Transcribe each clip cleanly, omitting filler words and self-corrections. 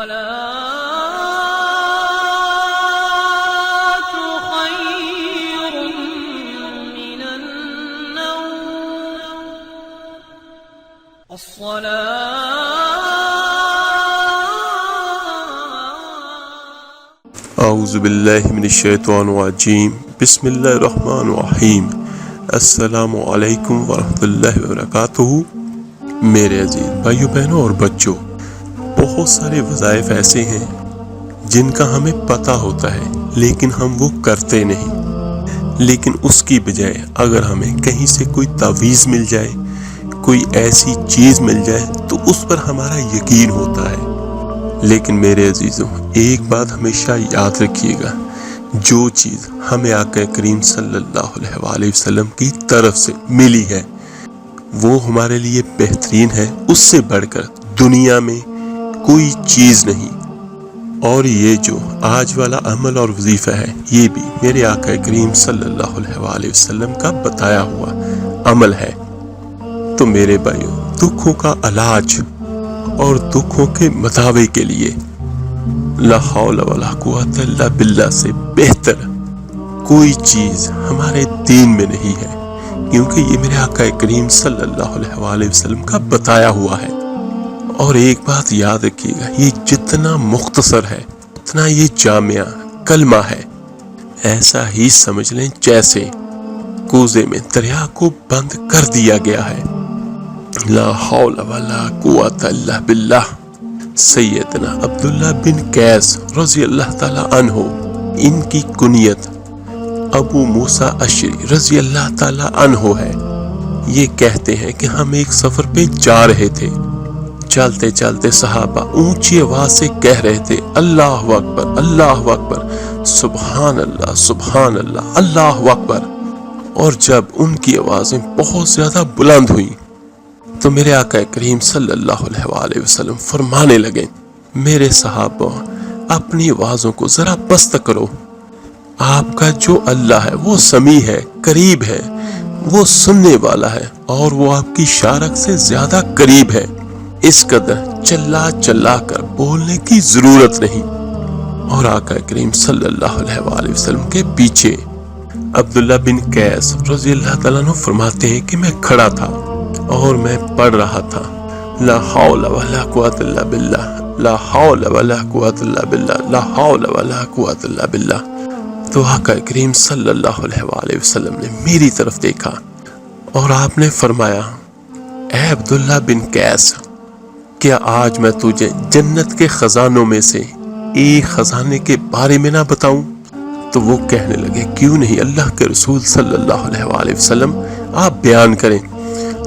اعوذ باللہ من الشیطان الرجیم بسم اللہ الرحمن الرحیم السلام علیکم ورحمۃ اللہ وبرکاتہ۔ میرے عزیز بھائیو بہنوں اور بچوں، بہت سارے وظائف ایسے ہیں جن کا ہمیں پتہ ہوتا ہے لیکن ہم وہ کرتے نہیں، لیکن اس کی بجائے اگر ہمیں کہیں سے کوئی تعویذ مل جائے، کوئی ایسی چیز مل جائے تو اس پر ہمارا یقین ہوتا ہے۔ لیکن میرے عزیزوں، ایک بات ہمیشہ یاد رکھیے گا، جو چیز ہمیں آقا کریم صلی اللہ علیہ وآلہ وسلم کی طرف سے ملی ہے وہ ہمارے لیے بہترین ہے، اس سے بڑھ کر دنیا میں کوئی چیز نہیں۔ اور یہ جو آج والا عمل اور وظیفہ ہے یہ بھی میرے آقا کریم صلی اللہ علیہ وآلہ وسلم کا بتایا ہوا عمل ہے۔ تو میرے بھائیوں، دکھوں کا علاج اور دکھوں کے مداوے کے لیے لا حول ولا قوت الا باللہ سے بہتر کوئی چیز ہمارے دین میں نہیں ہے، کیونکہ یہ میرے آقا کریم صلی اللہ علیہ وآلہ وسلم کا بتایا ہوا ہے۔ اور ایک بات یاد رکھیے گا، یہ جتنا مختصر ہے اتنا یہ جامع کلمہ ہے۔ ایسا ہی سمجھ لیں جیسے کوزے میں دریا کو بند کر دیا گیا ہے۔ لا حول ولا قوت الا باللہ۔ سیدنا عبداللہ بن قیس رضی اللہ تعالی عنہ، ان کی کنیت ابو موسیٰ اشعری رضی اللہ تعالی عنہ ہے۔ یہ کہتے ہیں کہ ہم ایک سفر پہ جا رہے تھے، چلتے چلتے صحابہ اونچی آواز سے کہہ رہے تھے اللہ اکبر اللہ اکبر، سبحان اللہ سبحان اللہ اللہ اکبر۔ اور جب ان کی آوازیں بہت زیادہ بلند ہوئیں تو میرے آقا کریم صلی اللہ علیہ وآلہ وسلم فرمانے لگے، میرے صحابہ اپنی آوازوں کو ذرا پست کرو، آپ کا جو اللہ ہے وہ سمیع ہے، قریب ہے، وہ سننے والا ہے اور وہ آپ کی شارک سے زیادہ قریب ہے۔ اس قدر چلا چلا کر بولنے کی ضرورت نہیں۔ اور آقا کریم صلی اللہ علیہ وآلہ وسلم کے پیچھے عبداللہ بن قیس رضی اللہ تعالیٰ عنہ فرماتے ہیں کہ میں کھڑا تھا اور میں پڑھ رہا تھا لا حول ولا قوت الا باللہ، لا حول ولا قوت الا باللہ، لا حول ولا قوت الا باللہ۔ تو آقا کریم صلی اللہ علیہ وآلہ وسلم نے میری طرف دیکھا اور آپ نے فرمایا، اے عبداللہ بن قیس، کیا آج میں تجھے جنت کے خزانوں میں سے ایک خزانے کے بارے میں نہ بتاؤں؟ تو وہ کہنے لگے، کیوں نہیں اللہ کے رسول صلی اللہ علیہ وآلہ وسلم، آپ بیان کریں۔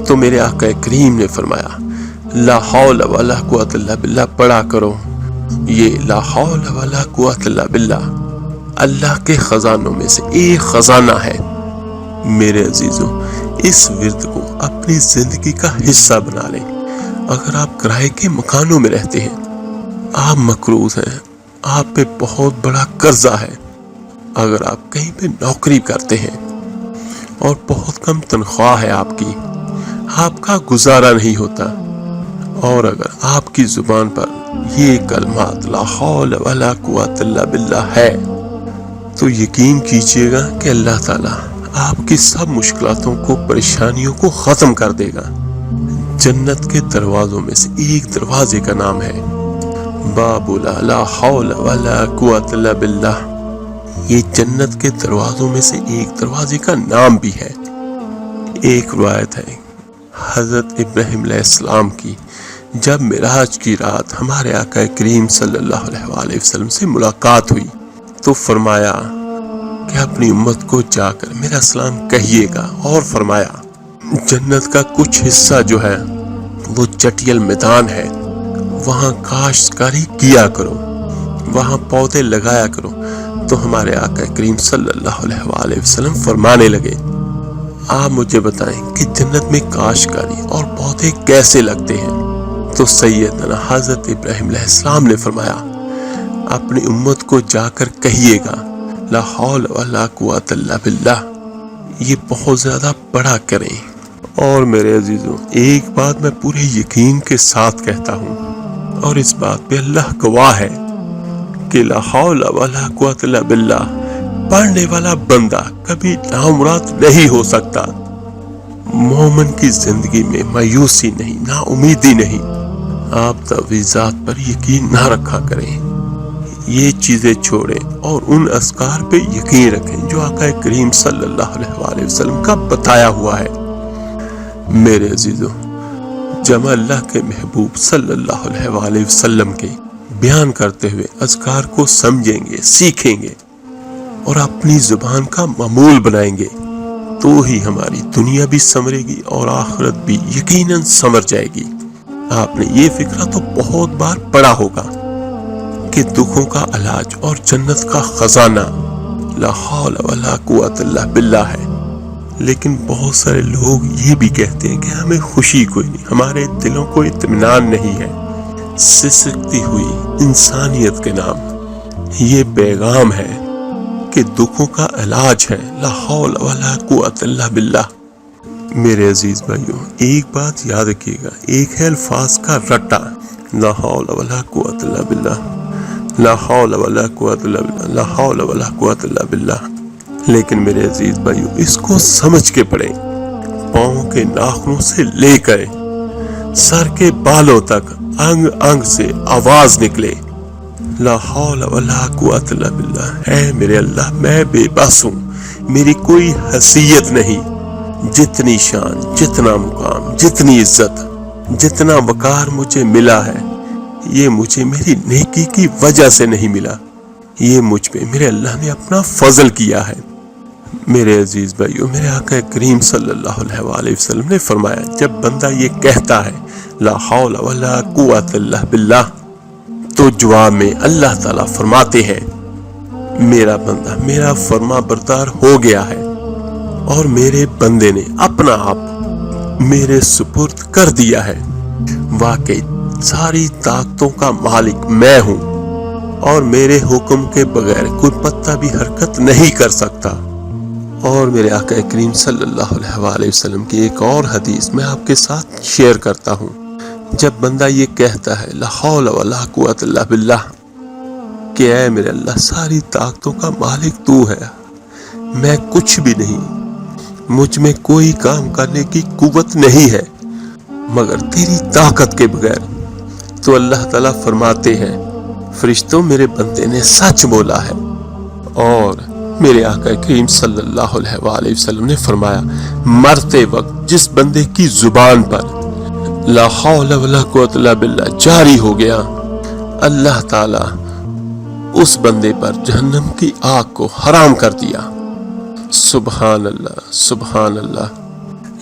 تو میرے آقا کریم نے فرمایا، لا حول ولا قوت الا باللہ پڑھا کرو۔ یہ لا حول ولا قوت الا باللہ اللہ کے خزانوں میں سے ایک خزانہ ہے۔ میرے عزیزوں، اس ورد کو اپنی زندگی کا حصہ بنا لیں۔ اگر آپ کرائے کے مکانوں میں رہتے ہیں، آپ مقروض ہیں، آپ پہ بہت بڑا قرضہ ہے، اگر آپ کہیں پہ نوکری کرتے ہیں اور بہت کم تنخواہ ہے آپ کی، آپ کا گزارا نہیں ہوتا، اور اگر آپ کی زبان پر یہ کلمات لا حول ولا قوت الا باللہ ہے تو یقین کیجئے گا کہ اللہ تعالیٰ آپ کی سب مشکلاتوں کو، پریشانیوں کو ختم کر دے گا۔ جنت کے دروازوں میں سے ایک دروازے کا نام ہے باب لا حول ولا قوت الا باللہ۔ یہ جنت کے دروازوں میں سے ایک دروازے کا نام بھی ہے۔ ایک روایت ہے حضرت ابراہیم علیہ السلام کی، جب معراج کی رات ہمارے آقا کریم صلی اللہ علیہ وآلہ وسلم سے ملاقات ہوئی تو فرمایا کہ اپنی امت کو جا کر میرا سلام کہیے گا، اور فرمایا جنت کا کچھ حصہ جو ہے وہ چٹیل میدان ہے، وہاں کاشتکاری کیا کرو، وہاں پودے لگایا کرو۔ تو ہمارے آقا کریم صلی اللہ علیہ وآلہ وسلم فرمانے لگے، آپ مجھے بتائیں کہ جنت میں کاشتکاری اور پودے کیسے لگتے ہیں؟ تو سیدنا حضرت ابراہیم علیہ السلام نے فرمایا، اپنی امت کو جا کر کہیے گا لا حول ولا قوت الا باللہ، یہ بہت زیادہ پڑھا کریں۔ اور میرے عزیزوں، ایک بات میں پورے یقین کے ساتھ کہتا ہوں، اور اس بات پہ اللہ گواہ ہے کہ لا حول ولا قوت الا باللہ پڑھنے والا بندہ کبھی نامراد نہیں ہو سکتا۔ مومن کی زندگی میں مایوسی نہیں، نا امیدی نہیں۔ آپ تعویذات پر یقین نہ رکھا کریں، یہ چیزیں چھوڑیں اور ان اذکار پہ یقین رکھیں جو آقا کریم صلی اللہ علیہ وآلہ وسلم کا بتایا ہوا ہے۔ میرے عزیزو، جب اللہ کے محبوب صلی اللہ علیہ وآلہ وسلم کے بیان کرتے ہوئے اذکار کو سمجھیں گے، سیکھیں گے اور اپنی زبان کا معمول بنائیں گے تو ہی ہماری دنیا بھی سنورے گی اور آخرت بھی یقیناً سنور جائے گی۔ آپ نے یہ فکرہ تو بہت بار پڑھا ہوگا کہ دکھوں کا علاج اور جنت کا خزانہ لا حول ولا قوت الا باللہ ہے، لیکن بہت سارے لوگ یہ بھی کہتے ہیں کہ ہمیں خوشی کوئی نہیں، ہمارے دلوں کو اطمینان نہیں ہے۔ سسکتی ہوئی انسانیت کے نام یہ پیغام ہے کہ دکھوں کا علاج ہے لا حول ولا قوت الا باللہ۔ میرے عزیز بھائیوں، ایک بات یاد رکھیے گا، ایک ہے الفاظ کا رٹا لا حول ولا قوت الا باللہ، لا حول ولا قوت الا باللہ، لا حول ولا قوت الا باللہ، لیکن میرے عزیز بھائیوں اس کو سمجھ کے پڑھیں، پاؤں کے ناخنوں سے لے کر سر کے بالوں تک انگ انگ سے آواز نکلے لا حول ولا قوت الا باللہ۔ اے میرے اللہ، میں بے بس ہوں، میری کوئی حیثیت نہیں، جتنی شان، جتنا مقام، جتنی عزت، جتنا وقار مجھے ملا ہے یہ مجھے میری نیکی کی وجہ سے نہیں ملا، یہ مجھ پہ میرے اللہ نے اپنا فضل کیا ہے۔ میرے عزیز بھائیو، میرے آقا کریم صلی اللہ علیہ وآلہ وسلم نے فرمایا جب بندہ یہ کہتا ہے لا حول ولا قوت الا باللہ تو جواب میں اللہ تعالیٰ فرماتے ہیں میرا بندہ میرا فرما بردار ہو گیا ہے اور میرے بندے نے اپنا آپ میرے سپرد کر دیا ہے۔ واقعی ساری طاقتوں کا مالک میں ہوں اور میرے حکم کے بغیر کوئی پتہ بھی حرکت نہیں کر سکتا۔ اور میرے آقا کریم صلی اللہ علیہ وآلہ وسلم کی ایک اور حدیث میں آپ کے ساتھ شیئر کرتا ہوں۔ جب بندہ یہ کہتا ہے لا حول ولا قوت الا باللہ کہ اے میرے اللہ ساری طاقتوں کا مالک تو ہے، میں کچھ بھی نہیں، مجھ میں کوئی کام کرنے کی قوت نہیں ہے مگر تیری طاقت کے بغیر، تو اللہ تعالیٰ فرماتے ہیں فرشتوں میرے بندے نے سچ بولا ہے۔ اور میرے آقا کریم صلی اللہ علیہ وآلہ وسلم نے فرمایا مرتے وقت جس بندے کی زبان پر لا حول ولا قوت الا باللہ جاری ہو گیا، اللہ تعالیٰ اس بندے پر جہنم کی آگ کو حرام کر دیا۔ سبحان اللہ، سبحان اللہ۔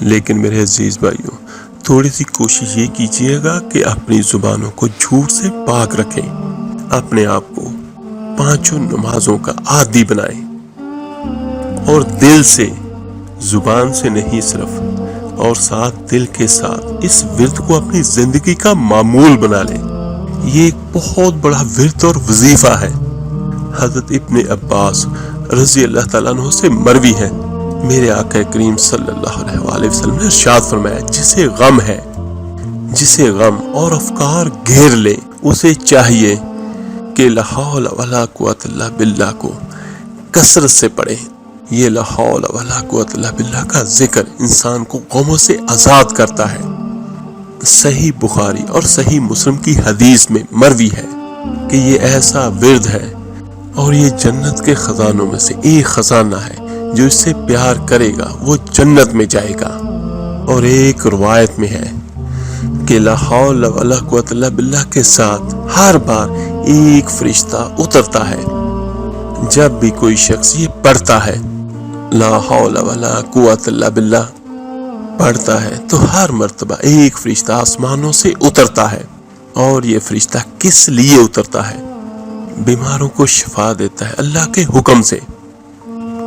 لیکن میرے عزیز بھائیوں، تھوڑی سی کوشش یہ کیجئے گا کہ اپنی زبانوں کو جھوٹ سے پاک رکھیں، اپنے آپ کو 5 نمازوں کا عادی بنائیں اور دل سے، زبان سے نہیں صرف، اور ساتھ دل کے ساتھ اس ورد کو اپنی زندگی کا معمول بنا لیں۔ یہ ایک بہت بڑا ورد اور وظیفہ ہے۔ حضرت ابن عباس رضی اللہ تعالیٰ عنہ سے مروی ہے، میرے آقا کریم صلی اللہ علیہ وآلہ وسلم نے ارشاد فرمایا جسے غم ہے، جسے غم اور افکار گھیر لے، اسے چاہیے کہ لا حول ولا قوت الا باللہ کو کثرت سے پڑھے۔ یہ لا حول ولا قوت الا باللہ کا ذکر انسان کو غموں سے آزاد کرتا ہے۔ صحیح بخاری اور صحیح مسلم کی حدیث میں مروی ہے کہ یہ ایسا ورد ہے اور یہ جنت کے خزانوں میں سے ایک خزانہ ہے، جو اس سے پیار کرے گا وہ جنت میں جائے گا۔ اور ایک روایت میں ہے کہ لا حول ولا قوت الا باللہ کے ساتھ ہر بار ایک فرشتہ اترتا ہے۔ جب بھی کوئی شخص یہ پڑھتا ہے لا حول ولا قوت الا باللہ پڑھتا ہے تو ہر مرتبہ ایک فرشتہ آسمانوں سے اترتا ہے۔ اور یہ فرشتہ کس لیے اترتا ہے؟ بیماروں کو شفا دیتا ہے اللہ کے حکم سے،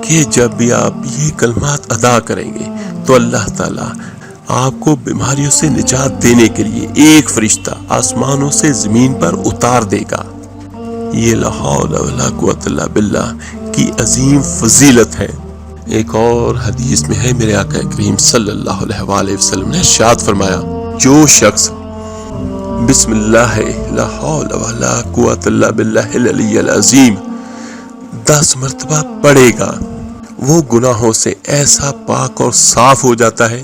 کہ جب بھی آپ یہ کلمات ادا کریں گے تو اللہ تعالیٰ آپ کو بیماریوں سے نجات دینے کے لیے ایک فرشتہ آسمانوں سے زمین پر اتار دے گا۔ یہ لا حول ولا قوت الا باللہ کی عظیم فضیلت ہے۔ ایک اور حدیث میں ہے میرے آقا کریم صلی اللہ علیہ وآلہ وسلم نے ارشاد فرمایا جو شخص بسم اللہ لا حول ولا قوت الا باللہ العلی العظیم 10 مرتبہ پڑھے گا، وہ گناہوں سے ایسا پاک اور صاف ہو جاتا ہے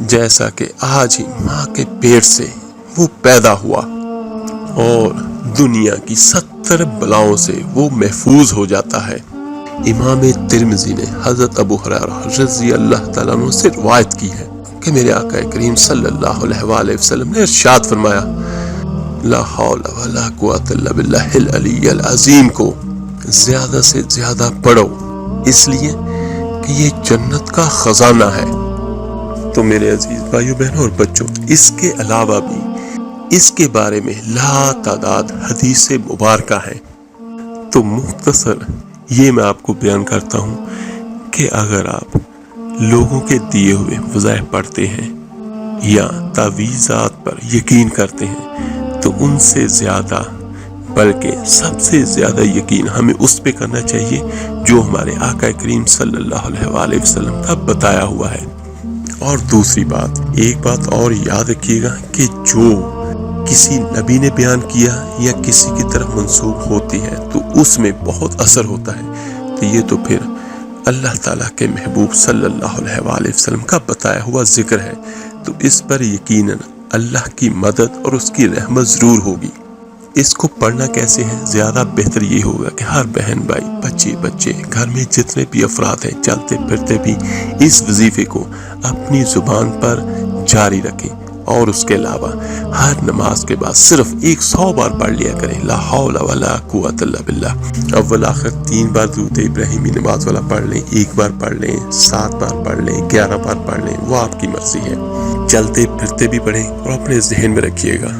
جیسا کہ آج ہی ماں کے پیٹ سے وہ پیدا ہوا، اور دنیا کی 70 بلاؤں سے وہ محفوظ ہو جاتا ہے۔ امام ترمذی نے حضرت ابو ہریرہ رضی اللہ تعالیٰ عنہ سے روایت کی ہے کہ میرے آقا کریم صلی اللہ علیہ وآلہ وسلم نے ارشاد فرمایا، لا حول ولا قوت الا باللہ العلی العظیم کو زیادہ سے زیادہ پڑھو، اس لیے کہ یہ جنت کا خزانہ ہے۔ تو میرے عزیز بھائیو بہنوں اور بچوں، اس کے علاوہ بھی اس کے بارے میں لا تعداد حدیث مبارکہ ہیں، تو مختصر یہ میں آپ کو بیان کرتا ہوں کہ اگر آپ لوگوں کے دیے ہوئے وظائف پڑھتے ہیں یا تعویذات پر یقین کرتے ہیں تو ان سے زیادہ بلکہ سب سے زیادہ یقین ہمیں اس پہ کرنا چاہیے جو ہمارے آقا کریم صلی اللہ علیہ وآلہ وسلم کا بتایا ہوا ہے۔ اور دوسری بات، ایک بات اور یاد رکھیے گا کہ جو کسی نبی نے بیان کیا یا کسی کی طرف منسوب ہوتی ہے تو اس میں بہت اثر ہوتا ہے، تو یہ تو پھر اللہ تعالیٰ کے محبوب صلی اللہ علیہ وآلہ وسلم کا بتایا ہوا ذکر ہے، تو اس پر یقیناً اللہ کی مدد اور اس کی رحمت ضرور ہوگی۔ اس کو پڑھنا کیسے ہے؟ زیادہ بہتر یہ ہوگا کہ ہر بہن بھائی بچے گھر میں جتنے بھی افراد ہیں چلتے پھرتے بھی اس وظیفے کو اپنی زبان پر جاری رکھیں، اور اس کے علاوہ ہر نماز کے بعد صرف 100 بار پڑھ لیا کریں، لا حول ولا قوت الا باللہ۔ اول آخر 3 بار درود ابراہیمی نماز والا پڑھ لیں، 1 بار پڑھ لیں، 7 بار پڑھ لیں، 11 بار پڑھ لیں، وہ آپ کی مرضی ہے۔ چلتے پھرتے بھی پڑھیں، اور اپنے ذہن میں رکھیے گا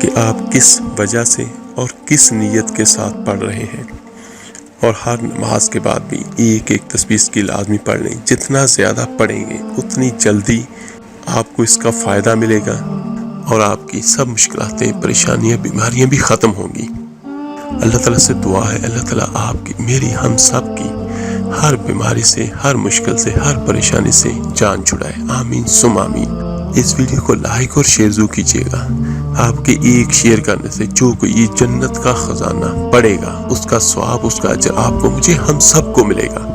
کہ آپ کس وجہ سے اور کس نیت کے ساتھ پڑھ رہے ہیں، اور ہر نماز کے بعد بھی ایک تسبیح کی لازمی پڑھ لیں۔ جتنا زیادہ پڑھیں گے اتنی جلدی آپ کو اس کا فائدہ ملے گا، اور آپ کی سب مشکلاتیں، پریشانیاں، بیماریاں بھی ختم ہوں گی۔ اللہ تعالیٰ سے دعا ہے اللہ تعالیٰ آپ کی، میری، ہم سب کی ہر بیماری سے، ہر مشکل سے، ہر پریشانی سے جان چھڑائے، آمین ثم آمین۔ اس ویڈیو کو لائک اور شیئر ضرور کیجیے گا۔ آپ کے ایک شیئر کرنے سے جو کوئی یہ جنت کا خزانہ پڑے گا اس کا ثواب، اس کا اجر آپ کو، مجھے، ہم سب کو ملے گا۔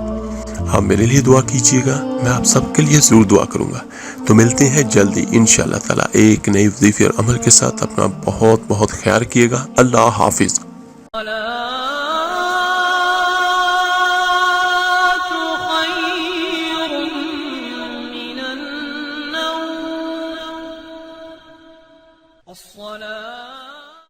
آپ میرے لیے دعا کیجیے گا، میں آپ سب کے لیے ضرور دعا کروں گا۔ تو ملتے ہیں جلدی انشاءاللہ تعالیٰ ایک نئی وظیفے اور عمل کے ساتھ۔ اپنا بہت بہت خیال رکھیے گا۔ اللہ حافظ۔